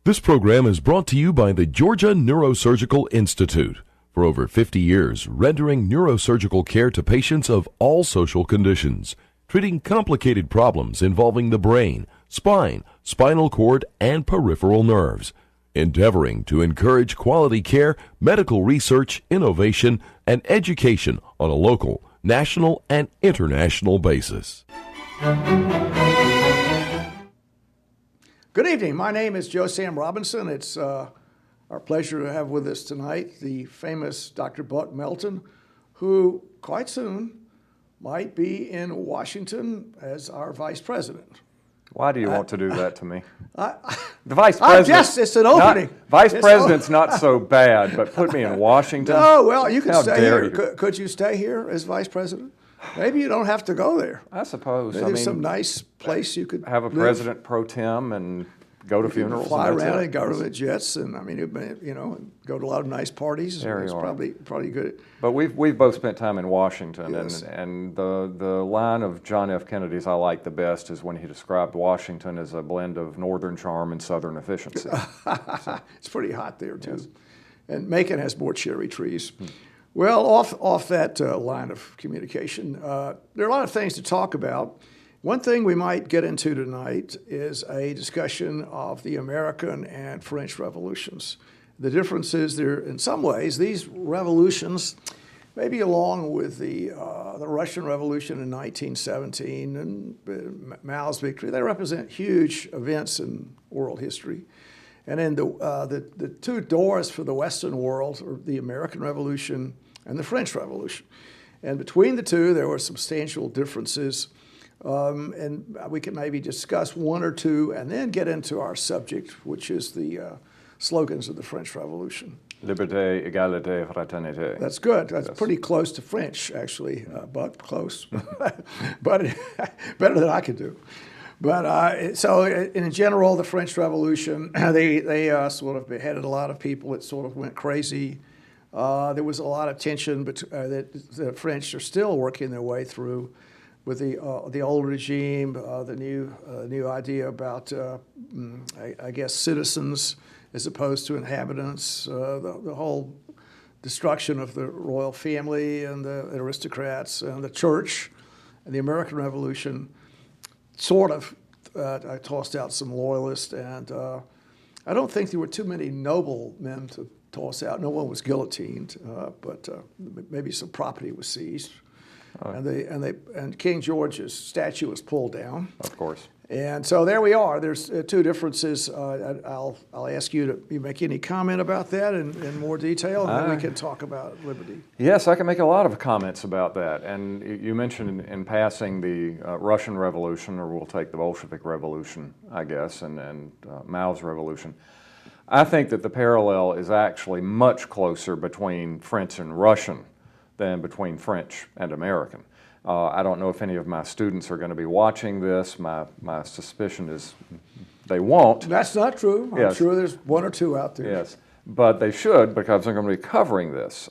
This program is brought to you by the Georgia Neurosurgical Institute. For over 50 years, rendering neurosurgical care to patients of all social conditions, treating complicated problems involving the brain, spine, spinal cord, and peripheral nerves, endeavoring to encourage quality care, medical research, innovation, and education on a local, national, and international basis. Good evening. My name is Joe Sam Robinson. It's our pleasure to have with us tonight the famous Dr. Buck Melton, who quite soon might be in Washington as our vice president. Why do you want to do that to me? The vice president. Yes, it's an opening. Vice president's not so bad, but put me in Washington. No, well, you could How stay dare here. you. Could you stay here as vice president? Maybe you don't have to go there. I suppose. Maybe there's some nice place you could have a live. president pro tem and go to funerals. Fly and that's around it. in government jets, and go to a lot of nice parties. There It's you are. probably good. But we've both spent time in Washington, Yes. and the line of John F. Kennedy's I like the best is when he described Washington as a blend of northern charm and southern efficiency. It's pretty hot there too, and Macon has more cherry trees. Well, off that line of communication, there are a lot of things to talk about. One thing we might get into tonight is a discussion of the American and French revolutions. The differences there, in some ways, these revolutions, maybe along with the Russian Revolution in 1917 and Mao's victory, they represent huge events in world history. And then the two doors for the Western world are the American Revolution and the French Revolution. And between the two, there were substantial differences. And we can maybe discuss one or two and then get into our subject, which is the slogans of the French Revolution. Liberté, égalité, fraternité. That's good. That's Yes. pretty close to French, actually, but close. But better than I could do. But so in general, the French Revolution, they sort of beheaded a lot of people. It sort of went crazy. There was a lot of tension that the French are still working their way through with the old regime, the new idea about I guess citizens as opposed to inhabitants, the whole destruction of the royal family and the aristocrats and the church, and the American Revolution sort of tossed out some loyalists, and I don't think there were too many noble men to toss out. No one was guillotined, but maybe some property was seized. And King George's statue was pulled down. Of course. And so there we are. There's two differences. I'll ask you to make any comment about that in more detail, and then we can talk about liberty. Yes, I can make a lot of comments about that. And you mentioned in passing the Russian Revolution, or we'll take the Bolshevik Revolution, I guess, and Mao's Revolution. I think that the parallel is actually much closer between French and Russian than between French and American. I don't know if any of my students are going to be watching this. My suspicion is they won't. That's not true. Yes. I'm sure there's one or two out there. Yes, but they should, because I'm going to be covering this.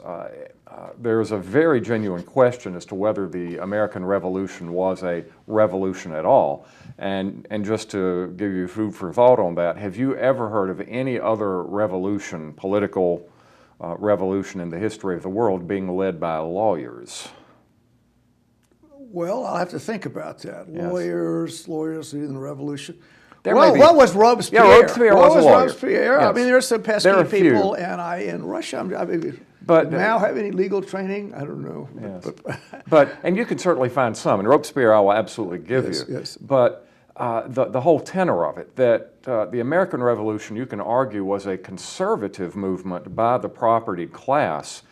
There's a very genuine question as to whether the American Revolution was a revolution at all. And just to give you food for thought on that, have you ever heard of any other revolution, political revolution in the history of the world being led by lawyers? Well, I'll have to think about that. Yes. Lawyers in the Revolution. There Well, may be- what was Robespierre? Yeah, Robespierre What was a lawyer. Robespierre? I Yes. mean, there's some pesky There are a few. people, and in Russia, But- did Mao have any legal training? I don't know. Yes. And you can certainly find some, and Robespierre I will absolutely give Yes, you. yes. But the whole tenor of it, that the American Revolution, you can argue, was a conservative movement by the propertied class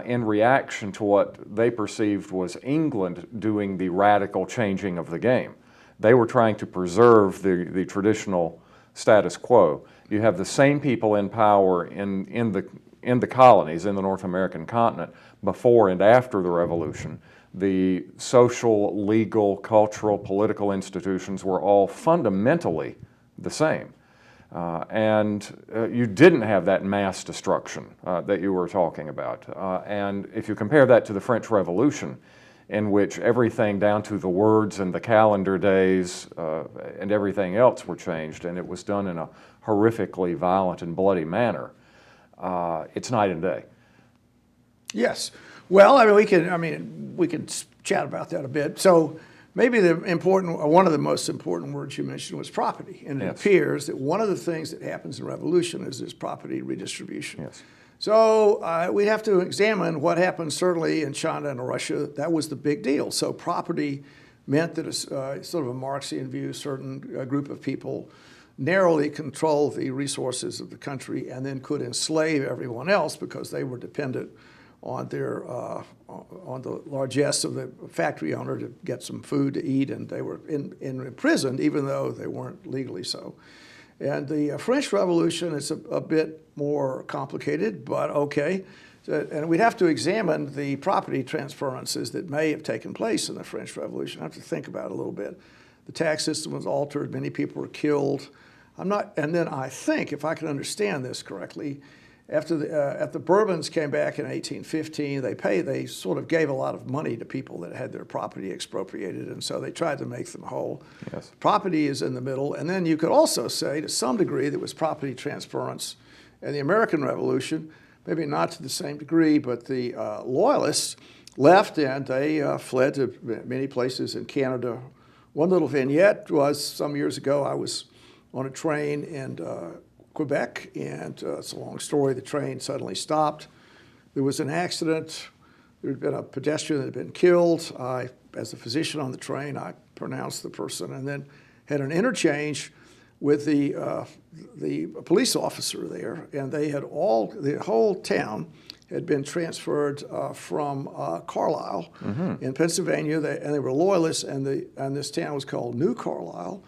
in reaction to what they perceived was England doing the radical changing of the game. They were trying to preserve the traditional status quo. You have the same people in power in the colonies, in the North American continent, before and after the Revolution. The social, legal, cultural, political institutions were all fundamentally the same. You didn't have that mass destruction that you were talking about. And if you compare that to the French Revolution, in which everything down to the words and the calendar days and everything else were changed, and it was done in a horrifically violent and bloody manner. It's night and day. Yes. Well, we can chat about that a bit. So maybe one of the most important words you mentioned was property. And it Yes. appears that one of the things that happens in revolution is this property redistribution. Yes. So we have to examine what happened certainly in China and Russia. That was the big deal. So property meant that sort of a Marxian view, certain group of people narrowly controlled the resources of the country and then could enslave everyone else because they were dependent on their on the largesse of the factory owner to get some food to eat, and they were imprisoned even though they weren't legally so. And the French Revolution is a bit more complicated, but okay. And we'd have to examine the property transferences that may have taken place in the French Revolution. I have to think about it a little bit. The tax system was altered. Many people were killed. And then I think, if I can understand this correctly, after the Bourbons came back in 1815, they sort of gave a lot of money to people that had their property expropriated, and so they tried to make them whole. Yes. Property is in the middle, and then you could also say, to some degree, there was property transference in the American Revolution. Maybe not to the same degree, but the Loyalists left and they fled to many places in Canada. One little vignette was some years ago, I was on a train in Quebec, and it's a long story. The train suddenly stopped. There was an accident. There had been a pedestrian that had been killed. As a physician on the train, I pronounced the person and then had an interchange with the police officer there, and the whole town had been transferred from Carlisle in Pennsylvania, and they were Loyalists, and this town was called New Carlisle,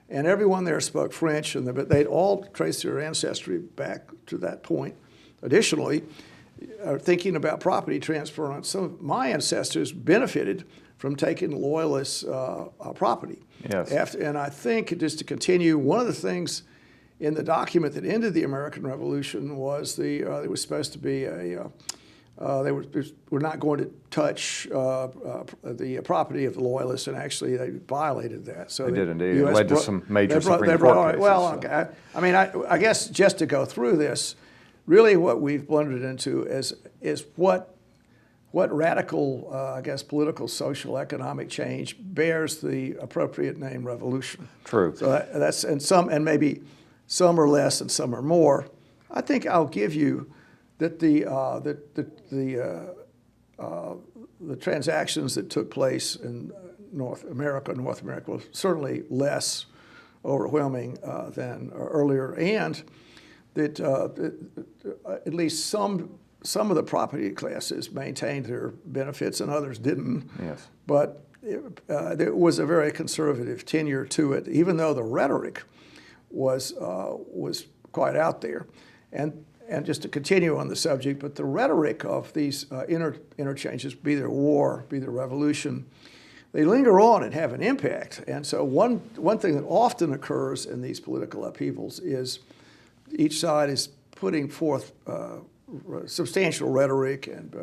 and everyone there spoke French, but they'd all traced their ancestry back to that point. Additionally, thinking about property transference, some of my ancestors benefited from taking Loyalist property. Yes. And I think, just to continue, one of the things in the document that ended the American Revolution was there was supposed to be they were not going to touch the property of the Loyalists, and actually they violated that. So they did indeed. It led to some major Supreme Court cases. Well, so. I guess just to go through this, really what we've blundered into is what radical, political, social, economic change bears the appropriate name revolution. True. So and maybe some are less and some are more. I think I'll give you that the transactions that took place in North America were certainly less overwhelming than earlier, and that at least some of the property classes maintained their benefits and others didn't. Yes. But there was a very conservative tenure to it, even though the rhetoric was quite out there. And just to continue on the subject, but the rhetoric of these interchanges, be there war, be there revolution, they linger on and have an impact. And so one thing that often occurs in these political upheavals is each side is putting forth substantial rhetoric and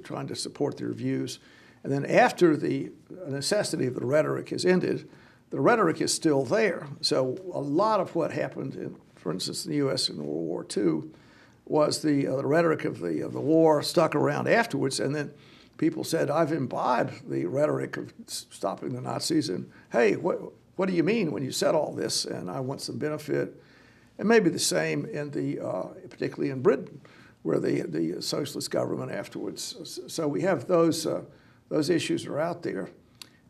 trying to support their views. And then after the necessity of the rhetoric is ended, the rhetoric is still there. So a lot of what happened, for instance, in the U.S. in World War II, was the rhetoric of the war stuck around afterwards. And then people said, I've imbibed the rhetoric of stopping the Nazis, and hey, what do you mean when you said all this? And I want some benefit. And maybe the same particularly in Britain, where the socialist government afterwards. So we have those issues are out there.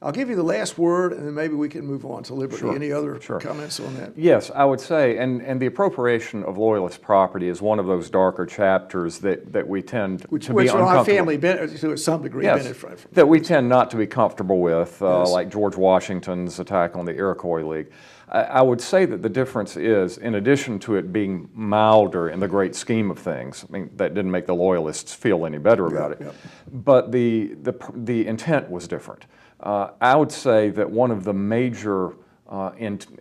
I'll give you the last word, and then maybe we can move on to liberty. Sure. Any other comments on that? Yes, I would say, and the appropriation of Loyalist property is one of those darker chapters that we tend to be uncomfortable. Our family, to some degree, benefit from. That we tend not to be comfortable with, like George Washington's attack on the Iroquois League. I would say that the difference is, in addition to it being milder in the great scheme of things, I mean, that didn't make the Loyalists feel any better about it, but the intent was different. I would say that one of the major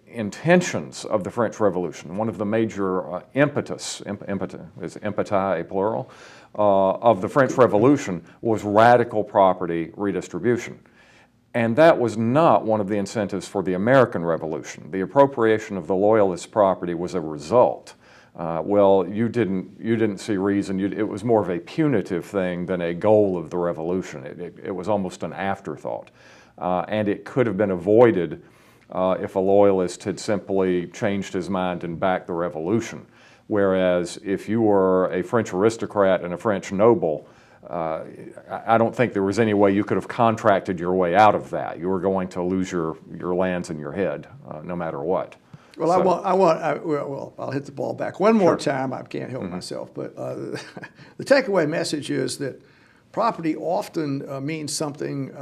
intentions of the French Revolution, one of the major impetus is impeti a plural, of the French Revolution was radical property redistribution. And that was not one of the incentives for the American Revolution. The appropriation of the Loyalist property was a result. Well, you didn't see reason. It was more of a punitive thing than a goal of the revolution. It was almost an afterthought. And it could have been avoided if a Loyalist had simply changed his mind and backed the revolution. Whereas if you were a French aristocrat and a French noble, I don't think there was any way you could have contracted your way out of that. You were going to lose your lands and your head, no matter what. Well, so, I'll hit the ball back one more time. I can't help myself. But the takeaway message is that property often means something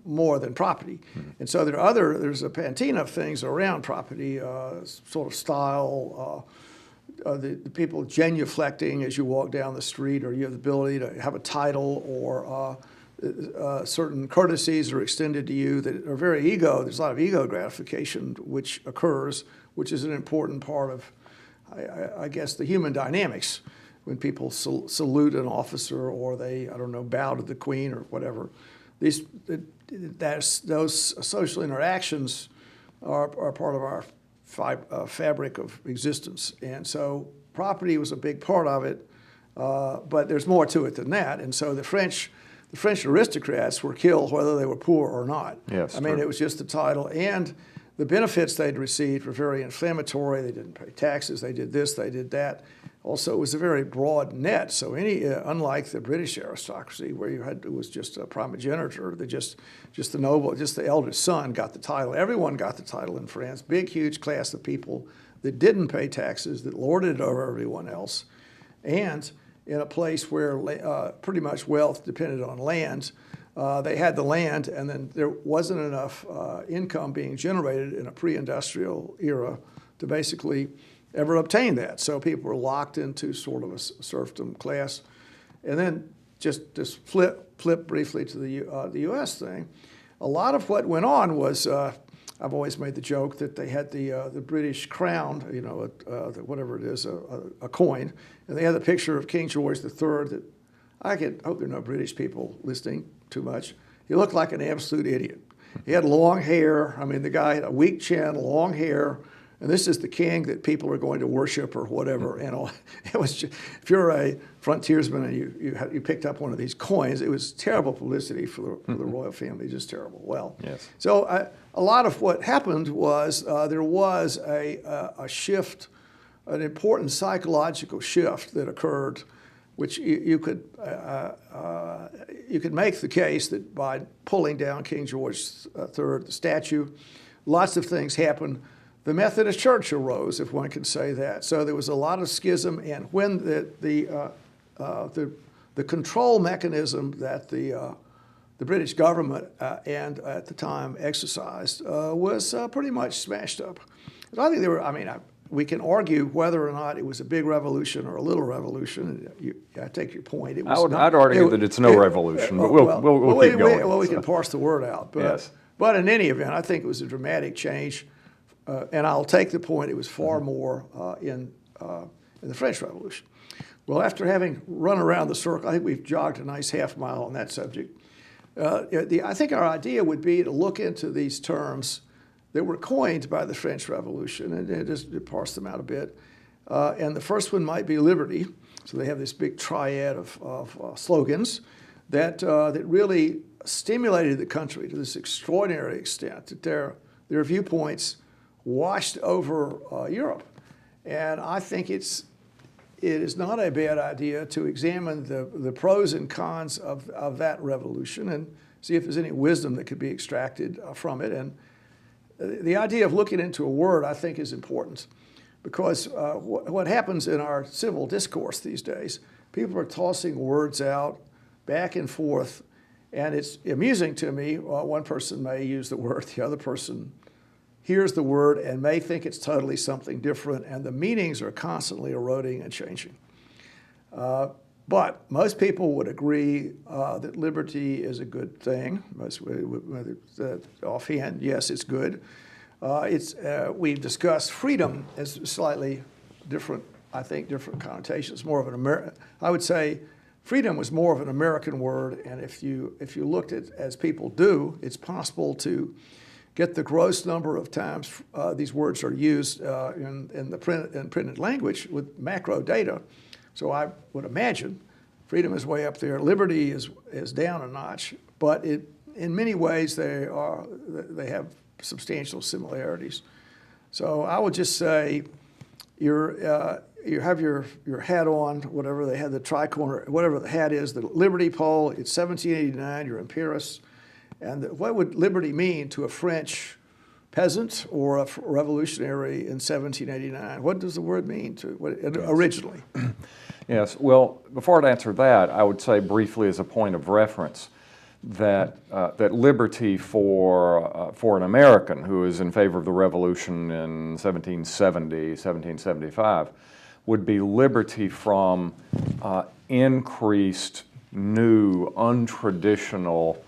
more than property. And so there's a patina of things around property, sort of style, the people genuflecting as you walk down the street, or you have the ability to have a title, or certain courtesies are extended to you that are very there's a lot of ego gratification which occurs, which is an important part of, I guess, the human dynamics. When people salute an officer, or they, I don't know, bow to the Queen or whatever, those social interactions are part of our fabric of existence. And so property was a big part of it, but there's more to it than that. And so the French aristocrats were killed whether they were poor or not. Yes, I mean, it was just the title. And the benefits they'd received were very inflammatory. They didn't pay taxes. They did this, they did that. Also, it was a very broad net. So unlike the British aristocracy, where it was just a primogeniture, just the noble, just the eldest son got the title. Everyone got the title in France. Big, huge class of people that didn't pay taxes, that lorded it over everyone else. And in a place where pretty much wealth depended on land, they had the land, and then there wasn't enough income being generated in a pre-industrial era to basically ever obtain that. So people were locked into sort of a serfdom class. And then just flip briefly to the U.S. thing. A lot of what went on was, I've always made the joke that they had the British crown, whatever it is, a coin, and they had the picture of King George III. That I hope there are no British people listening too much. He looked like an absolute idiot. He had long hair. I mean, the guy had a weak chin, long hair. And this is the king that people are going to worship or whatever. And it was just, if you're a frontiersman and you picked up one of these coins, it was terrible publicity for the royal family, just terrible. Well, yes. So a lot of what happened was there was a shift, an important psychological shift that occurred, which you could make the case that by pulling down King George III, the statue, lots of things happened. The Methodist Church arose, if one can say that. So there was a lot of schism, and when the control mechanism that the British government and at the time exercised was pretty much smashed up. And I think there were. I mean, we can argue whether or not it was a big revolution or a little revolution. I take your point. I'd argue that it's no revolution, but we'll keep going. Well, we can parse the word out. But, yes. But in any event, I think it was a dramatic change. And I'll take the point, it was far more in the French Revolution. Well, after having run around the circle, I think we've jogged a nice half mile on that subject. I think our idea would be to look into these terms that were coined by the French Revolution and just parse them out a bit. And the first one might be liberty. So they have this big triad of slogans that really stimulated the country to this extraordinary extent that their viewpoints washed over Europe. And I think it is not a bad idea to examine the pros and cons of that revolution and see if there's any wisdom that could be extracted from it. And the idea of looking into a word, I think, is important because what happens in our civil discourse these days, people are tossing words out back and forth, and it's amusing to me. One person may use the word, the other person hears the word and may think it's totally something different, and the meanings are constantly eroding and changing. But most people would agree that liberty is a good thing. Offhand, yes, it's good. We've discussed freedom as slightly different, I think, different connotations. More of an I would say freedom was more of an American word, and if you looked at as people do, it's possible to get the gross number of times these words are used in the printed language with macro data. So I would imagine freedom is way up there. Liberty is down a notch, but in many ways they have substantial similarities. So I would just say you have your hat on, whatever they had, the tricorner, whatever the hat is, the Liberty pole. It's 1789. You're in Paris. And what would liberty mean to a French peasant or a revolutionary in 1789? What does the word mean originally? Yes, well, before I answer that, I would say briefly as a point of reference that liberty for an American who is in favor of the revolution in 1770, 1775, would be liberty from increased, new, untraditional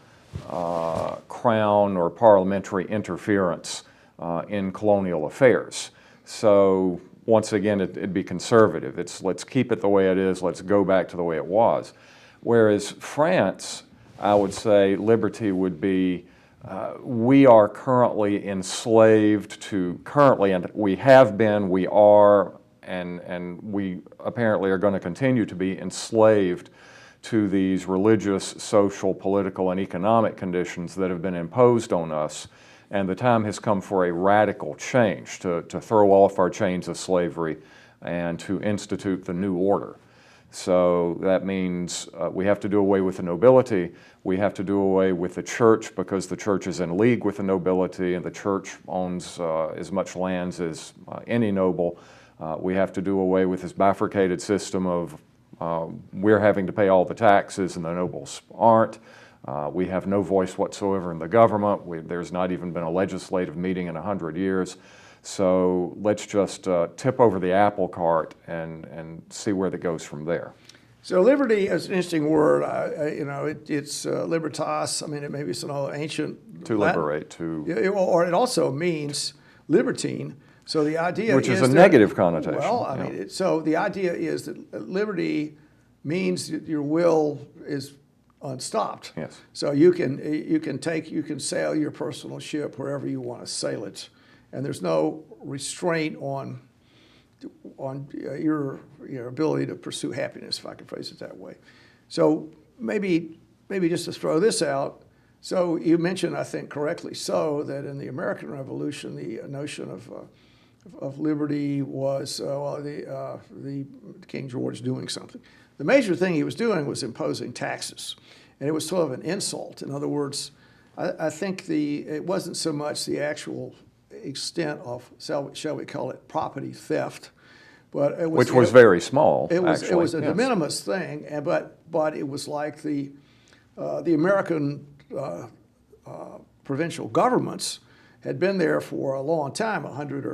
crown or parliamentary interference in colonial affairs. So once again, it'd be conservative. It's let's keep it the way it is, let's go back to the way it was. Whereas France, I would say liberty would be we are currently enslaved to, and we have been, we are, and we apparently are going to continue to be enslaved to these religious, social, political, and economic conditions that have been imposed on us. And the time has come for a radical change to throw off our chains of slavery and to institute the new order. So that means we have to do away with the nobility. We have to do away with the church because the church is in league with the nobility and the church owns as much lands as any noble. We have to do away with this bifurcated system of we're having to pay all the taxes and the nobles aren't. We have no voice whatsoever in the government. There's not even been a legislative meeting in 100 years. So let's just tip over the apple cart and see where that goes from there. So liberty is an interesting word. It's libertas. I mean, it maybe it's an old ancient to Latin. Liberate, or it also means libertine. So the idea which is a that, negative connotation. Well, I mean, so the idea is that liberty means that your will is unstopped. Yes. So you can sail your personal ship wherever you want to sail it, and there's no restraint on your ability to pursue happiness, if I can phrase it that way. So maybe just to throw this out. So you mentioned, I think correctly so, that in the American Revolution, the notion of liberty was the King George doing something. The major thing he was doing was imposing taxes, and it was sort of an insult. In other words, I think it wasn't so much the actual extent of, shall we call it, property theft, but it was, which was very small. It was a yes. de minimis thing, but it was like the American provincial governments had been there for a long time, 100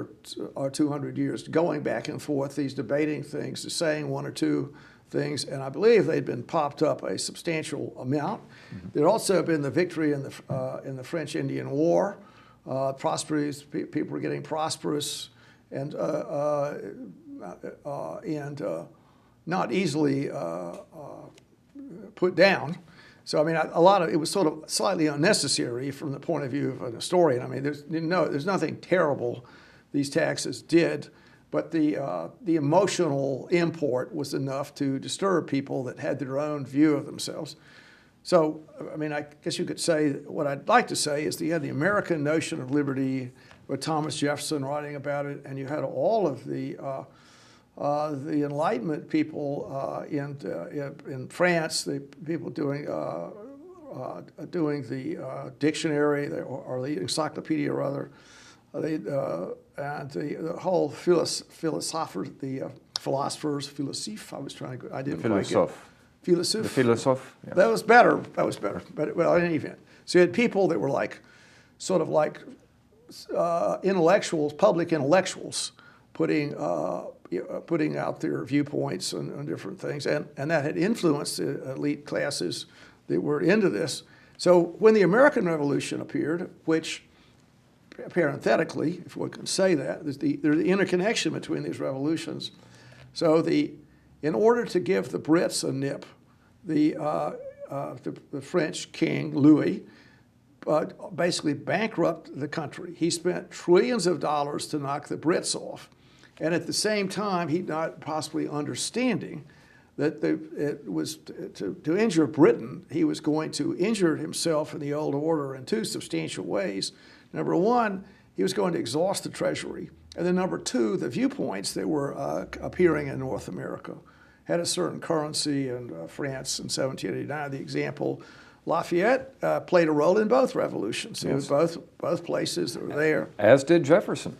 or 200 years, going back and forth, these debating things, saying one or two things, and I believe they'd been popped up a substantial amount. Mm-hmm. There'd also been the victory in the French Indian War. People were getting prosperous and not easily put down. So I mean, it was sort of slightly unnecessary from the point of view of an historian. I mean, there's nothing terrible these taxes did, but the emotional import was enough to disturb people that had their own view of themselves. So I mean, I guess you could say what I'd like to say is you had the American notion of liberty with Thomas Jefferson writing about it, and you had all of the Enlightenment people in France, the people doing the dictionary or the encyclopedia rather, and the whole philosophers, I was trying to, I didn't quite get it. Philosophe. The philosophe. Yeah. That was better. But well, in any event, so you had people that were sort of like intellectuals, public intellectuals, putting out their viewpoints on different things, and that had influenced the elite classes that were into this. So when the American Revolution appeared, which parenthetically, if one can say that, there's the interconnection between these revolutions. So in order to give the Brits a nip, the French king, Louis, basically bankrupted the country. He spent trillions of dollars to knock the Brits off. And at the same time, he not possibly understanding that it was to injure Britain, he was going to injure himself in the old order in two substantial ways. Number one, he was going to exhaust the treasury. And then number two, the viewpoints that were appearing in North America had a certain currency in France in 1789. The example, Lafayette played a role in both revolutions. It was both places that were there. As did Jefferson.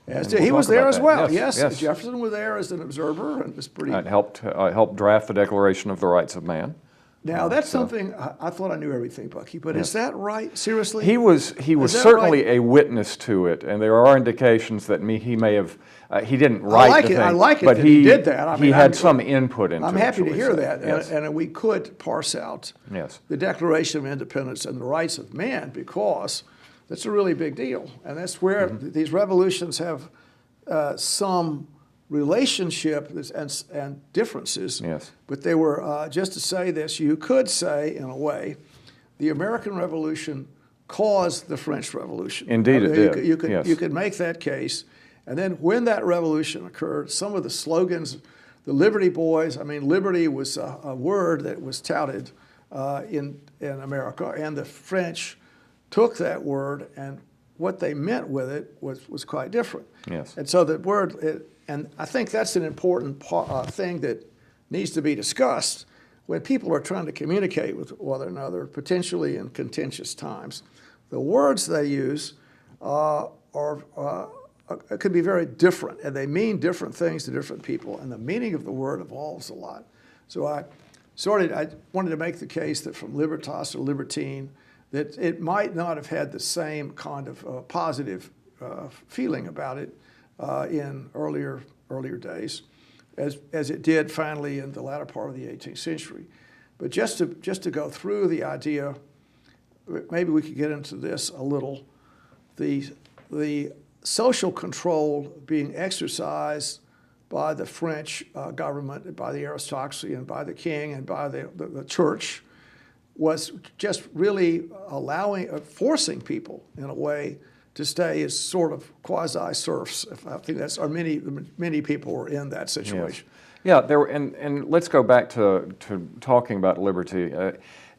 He was there as well. Yes. Jefferson was there as an observer, and was pretty. It helped draft the Declaration of the Rights of Man. Now that's something I thought I knew everything, Bucky. But is that right? Seriously? He was certainly a witness to it, and there are indications that he may have. He didn't write the thing. I like it but that he did that. I mean, he had some input into it. I'm happy to hear that, Yes. and we could parse out the Declaration of Independence and the rights of man, because that's a really big deal, and that's where these revolutions have some relationship and differences. Yes. But they were, just to say this, you could say, in a way, the American Revolution caused the French Revolution. Indeed, it did. You could make that case. And then when that revolution occurred, some of the slogans, the Liberty Boys, I mean, liberty was a word that was touted in America, and the French took that word, and what they meant with it was quite different. Yes. And so the word, and I think that's an important thing that needs to be discussed when people are trying to communicate with one another, potentially in contentious times. The words they use could be very different, and they mean different things to different people, and the meaning of the word evolves a lot. So I wanted to make the case that from libertas or libertine, that it might not have had the same kind of positive feeling about it in earlier days as it did finally in the latter part of the 18th century. But just to go through the idea, maybe we could get into this a little, the social control being exercised by the French government, by the aristocracy, and by the king, and by the church, was just really forcing people in a way to stay as sort of quasi-serfs. I think that's, or many people were in that situation. Yes. Yeah, and let's go back to talking about liberty.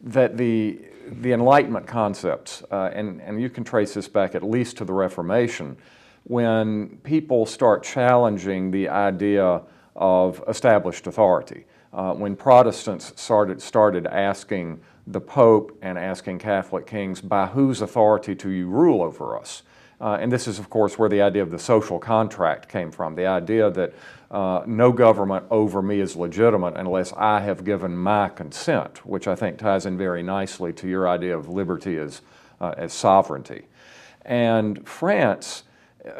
That the Enlightenment concepts, and you can trace this back at least to the Reformation, when people start challenging the idea of established authority. When Protestants started asking the Pope and asking Catholic kings, by whose authority do you rule over us? And this is, of course, where the idea of the social contract came from, the idea that no government over me is legitimate unless I have given my consent, which I think ties in very nicely to your idea of liberty as sovereignty. And France,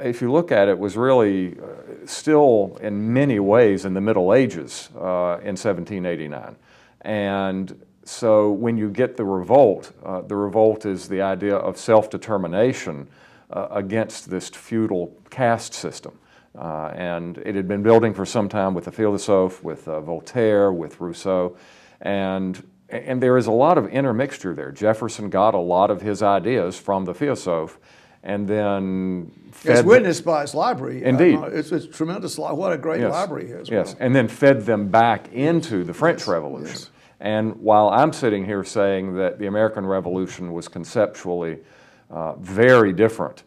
if you look at it, was really still in many ways in the Middle Ages in 1789. And so when you get the revolt is the idea of self-determination against this feudal caste system. And it had been building for some time with the philosophe, with Voltaire, with Rousseau, and there is a lot of intermixture there. Jefferson got a lot of his ideas from the philosophe, and then it's witnessed by his library. Indeed. It's tremendous. What a great library he has. Yes, and then fed them back into the French Revolution. Yes. And while I'm sitting here saying that the American Revolution was conceptually very different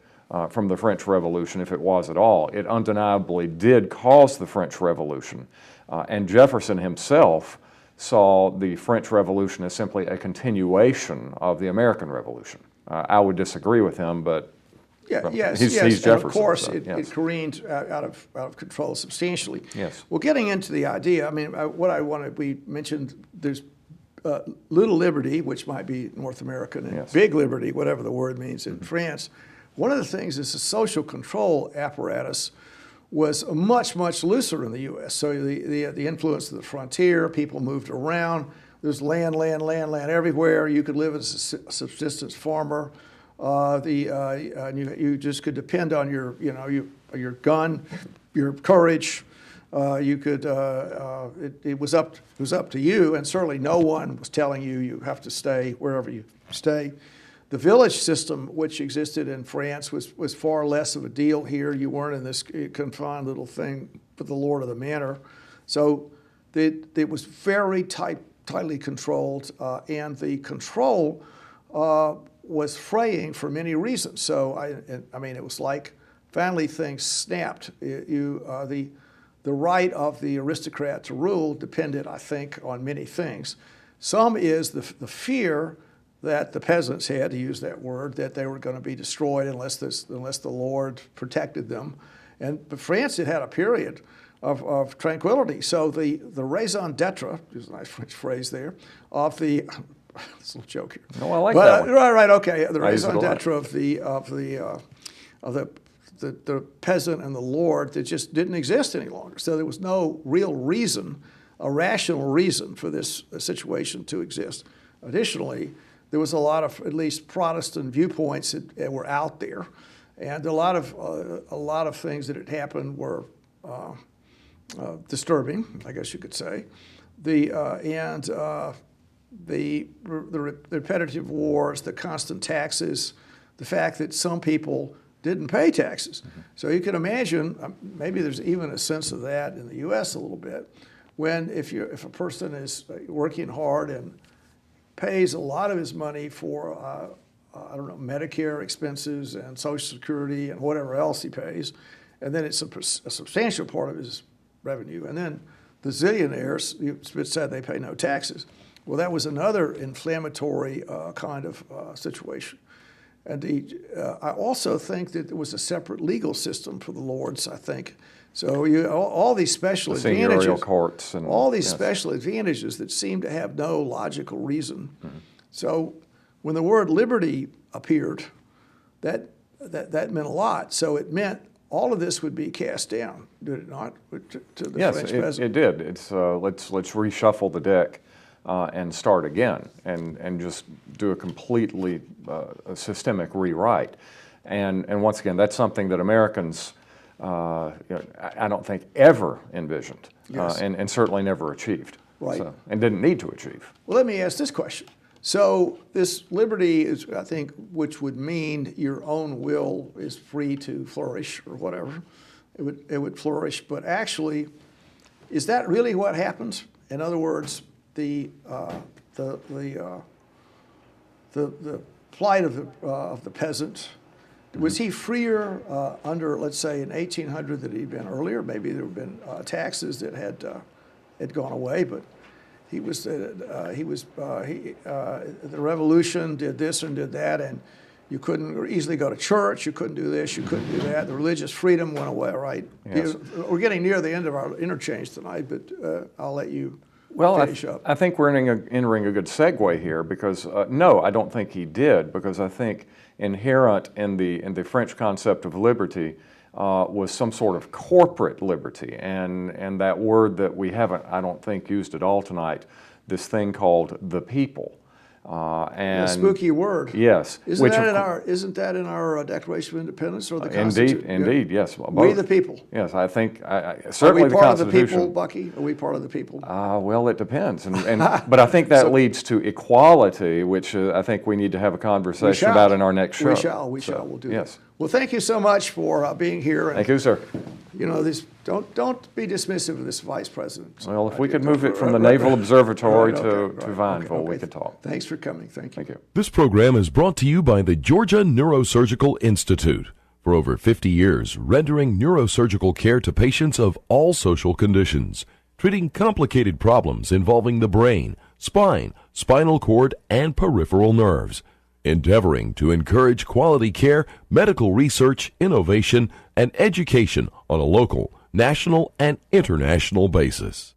from the French Revolution, if it was at all, it undeniably did cause the French Revolution. And Jefferson himself saw the French Revolution as simply a continuation of the American Revolution. I would disagree with him, but he's Jefferson. And of course, so, it careened out of control substantially. Yes. Well, getting into the idea, I mean, we mentioned there's little liberty, which might be North American, and big liberty, whatever the word means, in France. One of the things is the social control apparatus was much, much looser in the U.S. So the influence of the frontier, people moved around. There's land everywhere. You could live as a subsistence farmer. You just could depend on your gun, your courage, You could. It was up to you, and certainly no one was telling you you have to stay wherever you stay. The village system, which existed in France, was far less of a deal here. You weren't in this confined little thing with the lord of the manor, so it was very tightly controlled, and the control was fraying for many reasons. So I mean, it was like finally things snapped. The right of the aristocrat to rule depended, I think, on many things. Some is the fear that the peasants had, to use that word, that they were going to be destroyed unless the Lord protected them. But France had a period of tranquility. So the raison d'etre, there's a nice French phrase there, of the it's a little joke here. No, I like that one. Right, okay. The raison d'etre of the peasant and the lord that just didn't exist any longer. So there was no real reason, a rational reason for this situation to exist. Additionally, there was a lot of at least Protestant viewpoints that were out there, and a lot of things that had happened were disturbing, I guess you could say. The repetitive wars, the constant taxes, the fact that some people didn't pay taxes. Mm-hmm. So you can imagine, maybe there's even a sense of that in the U.S. a little bit, when if a person is working hard and pays a lot of his money for, I don't know, Medicare expenses and Social Security and whatever else he pays, and then it's a substantial part of his revenue, and then the zillionaires, Spitz said they pay no taxes. Well, that was another inflammatory kind of situation. And I also think that there was a separate legal system for the lords, I think. So all these special advantages, courts and, all these special advantages that seem to have no logical reason. Mm-hmm. So when the word liberty appeared, that meant a lot. So it meant all of this would be cast down, did it not, to the French peasant? It did. It's let's reshuffle the deck and start again, and just do a completely systemic rewrite. And once again, that's something that Americans, I don't think ever envisioned, yes. and certainly never achieved, right? And didn't need to achieve. Well, let me ask this question. So this liberty is, I think, which would mean your own will is free to flourish or whatever. It would flourish, but actually, is that really what happens? In other words, the plight of the peasant, was he freer under, let's say, in 1800 than he'd been earlier? Maybe there had been taxes that had gone away, but the revolution did this and did that, and you couldn't easily go to church. You couldn't do this. You couldn't do that. The religious freedom went away. Right? Yes. We're getting near the end of our interchange tonight, but I'll let you. Well, I think we're entering a good segue here because no, I don't think he did, because I think inherent in the French concept of liberty was some sort of corporate liberty, and that word that we haven't, I don't think, used at all tonight, this thing called the people. And a spooky word. Yes. Isn't that in our Declaration of Independence or the Constitution? Indeed, yes. Both. We the people. Yes, I think certainly the Constitution. Are we part of the people, Bucky? Are we part of the people? Well, it depends, but I think that leads to equality, which I think we need to have a conversation about in our next show. We shall. We'll do yes. that. Well, thank you so much for being here. Thank you, sir. You know, don't be dismissive of this vice president. Well, if we could move it from the Naval Observatory to Vineville, we could talk. Thanks for coming. Thank you. Thank you. This program is brought to you by the Georgia Neurosurgical Institute. For over 50 years, rendering neurosurgical care to patients of all social conditions, treating complicated problems involving the brain, spine, spinal cord, and peripheral nerves. Endeavoring to encourage quality care, medical research, innovation, and education on a local, national, and international basis.